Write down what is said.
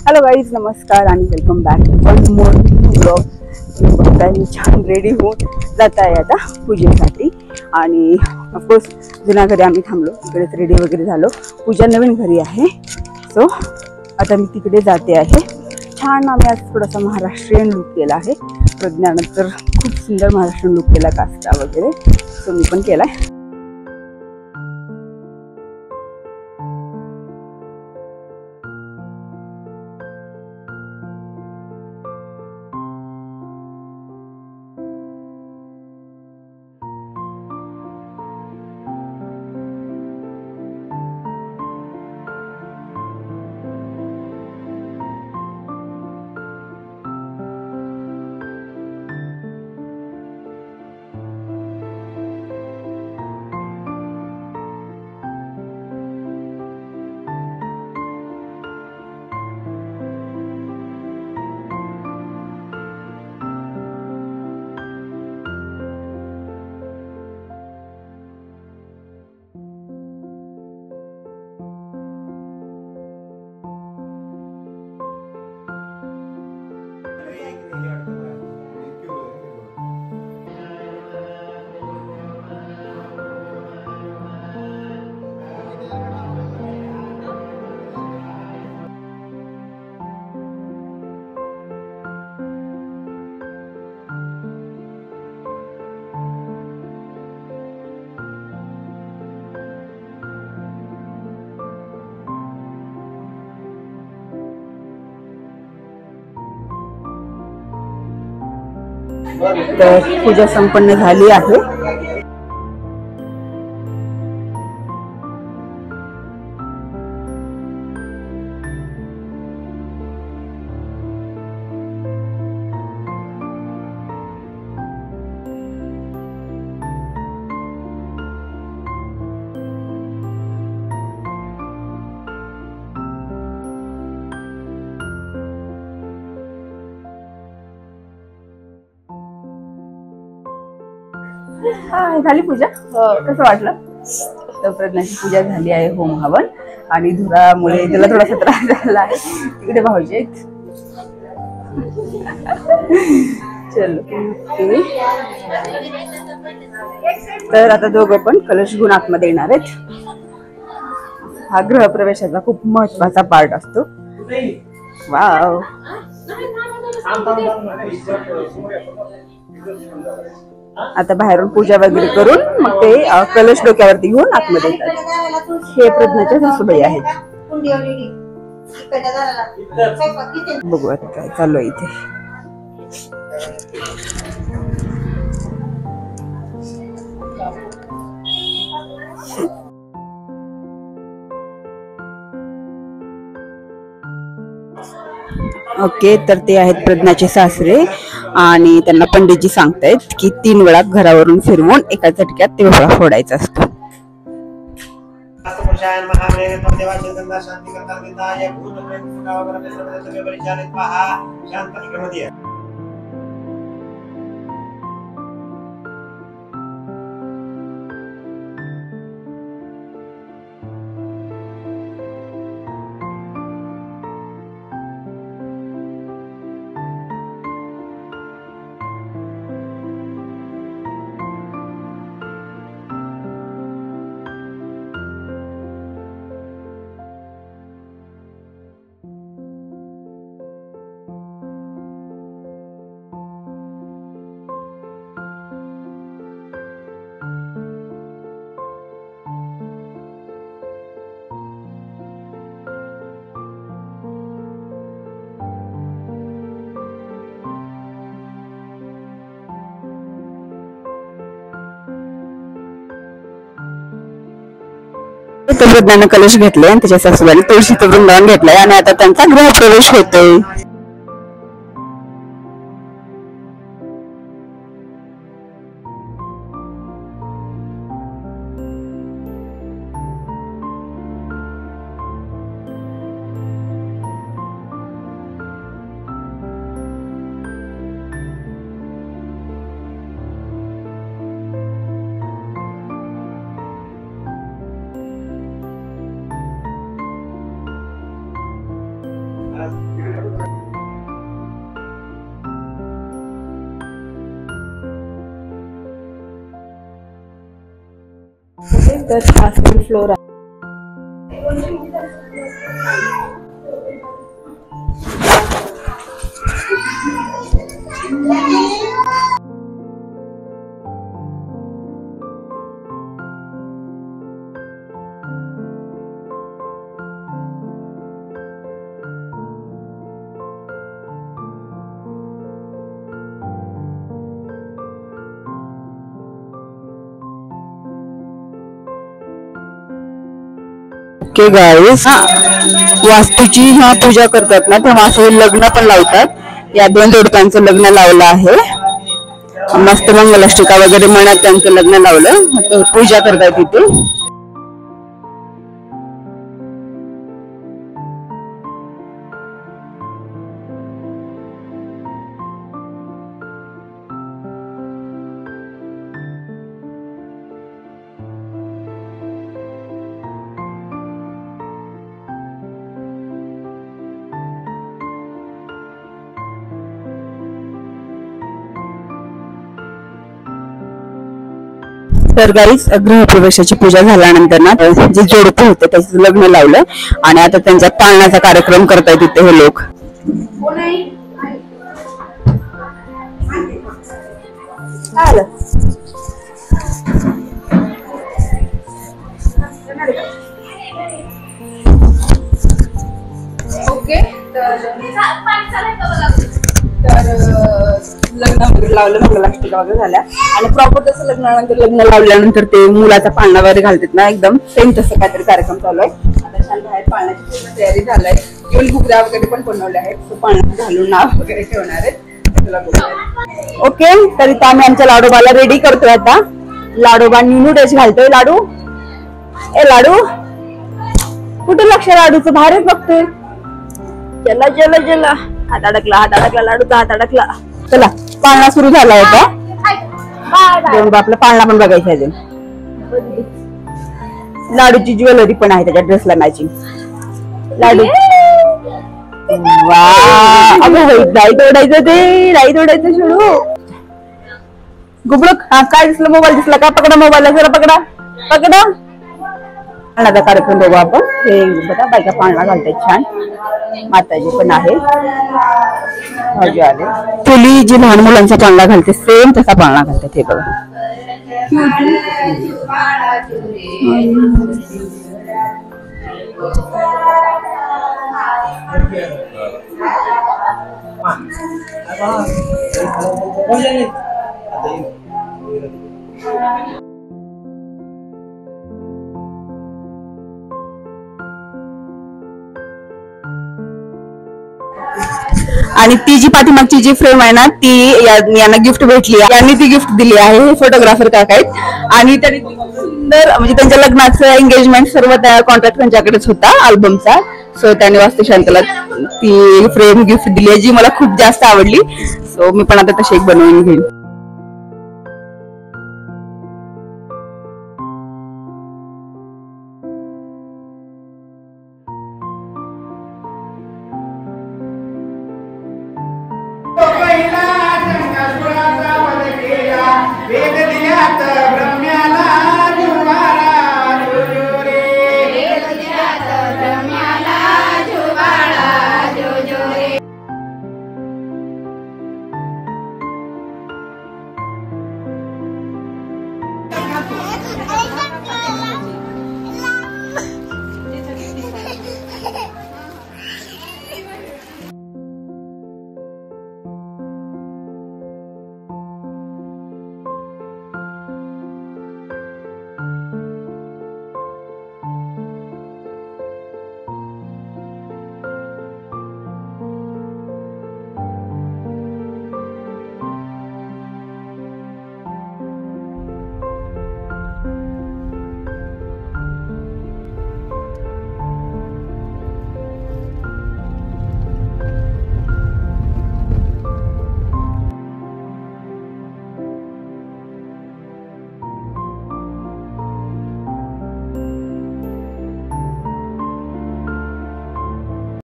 Hello guys, नमस्कार आणि welcome back to one more blog. बघताय मी छान रेडी होऊन जात आहे आता पूजेसाठी. आणि ऑफकोर्स जुन्या घरी आम्ही थांबलो, तिकडेच रेडी वगैरे झालो. पूजा नवीन घरी आहे, सो आता मी तिकडे जाते आहे. छान आम्ही आज थोडासा महाराष्ट्रीयन लुक केला आहे. प्रज्ञानं तर खूप सुंदर महाराष्ट्रीयन लुक केला, काष्टा वगैरे, सो मी पण केला आहे. तर पूजा संपन्न झाली आहे. झाली पूजा. कसं वाटलं? तर प्रज्ञाची पूजा झाली आहे, होम हवन आणि धुरामुळे त्याला थोडासा त्रास झाला आहे. तिकडे भाऊजी आहेत. चलो, तर आता दोघं पण कलश घेऊन आतमध्ये येणार आहेत. हा गृहप्रवेशाचा खूप महत्वाचा पार्ट असतो. वाव, आता बाहेरून पूजा वगैरे करून मग ते कलश डोक्यावरती घेऊन आतमध्ये येतात. हे प्रज्ञाच्या सासूबाई आहेत. बघू आता काय चालू आहे इथे. ओके, तर ते आहेत प्रज्ञाचे सासरे आणि त्यांना पंडितजी सांगतायत की 3 वेळा घरावरून फिरवून एका झटक्यात तेवढा फोडायचा असतो. प्रज्ञानं कलश घेतले आणि त्याच्या सासूबाईने तुळशीचं वृंदावन घेतलंय आणि आता त्यांचा गृहप्रवेश होतोय. तर हा सेकंड फ्लोर आहे. ओके गाईस, वास्तूची ह्या पूजा करतात ना तेव्हा असं लग्न पण लावतात. या 2 जोडप्यांचं लग्न लावलं आहे. मस्त मंगलाष्टिका वगैरे म्हणत त्यांचं लग्न लावलं. पूजा करतात तिथे. तर गाईस, गृहप्रवेशाची पूजा झाल्यानंतर ना जे जोडपे होते त्याचं लग्न लावलं आणि आता त्यांच्या पाळण्याचा कार्यक्रम करतायत तिथे हे लोक. ओके, लग्न वगैरे लावलं, मंगलाष्टिका वगैरे झाल्या आणि प्रॉपर तसं लग्न लावल्यानंतर ते मुलाचा पाळणा वगैरे घालतात ना, एकदम सेम तसं काहीतरी कार्यक्रम चालू आहे. आता छान बाहेर पाळण्याची पूर्ण तयारी झालाय. इव्हन घुगऱ्या वगैरे पण बनवल्या आहेत. तो पाळणा घालून नाव वगैरे ठेवणार आहेत. ओके, तर इथं आम्ही आमच्या लाडोबाला रेडी करतोय. आता लाडोबा न्यू ड्रेस घालतोय. लाडू, ए लाडू, कुठे लक्ष लाडूचं? बाहेरच बघतोय. चला चला चला, हात अडकला लाडूचा हात अडकला. चला, पाळणा सुरू झाला होता. आपला पाळणा पण बघायचा अजून. लाडूची ज्वेलरी पण आहे त्याच्या ड्रेसला मॅचिंग. लाडू, वा, लाईट ओढायचं, ते लाईट ओढायचं. सोडू गुबलक. हा, काय दिसलं? मोबाईल दिसला का? पकडा मोबाईल, जरा पकडा पकडा. पाळण्याचा कार्यक्रम बघू आपण. हे बघा, बायका पाळणा घालतात छान. माताजी पण आहे. फुली जी लहान मुलांचा पाळणा घालते सेम तसा पाळणा घालतात. हे बघा. आणि ती जी पाठीमागची जी फ्रेम आहे ना, ती यांना गिफ्ट भेटली. यांनी ती गिफ्ट दिली आहे. हे फोटोग्राफर काका आहेत आणि त्यांनी सुंदर, म्हणजे त्यांच्या लग्नाचं एंगेजमेंट सर्व त्या कॉन्ट्रॅक्ट त्यांच्याकडेच होता अल्बमचा. सो त्याने वास्तुशांतला ती फ्रेम गिफ्ट दिली आहे, जी मला खूप जास्त आवडली. सो मी पण आता तशी एक बनवून घेईन. वेद दिल्यात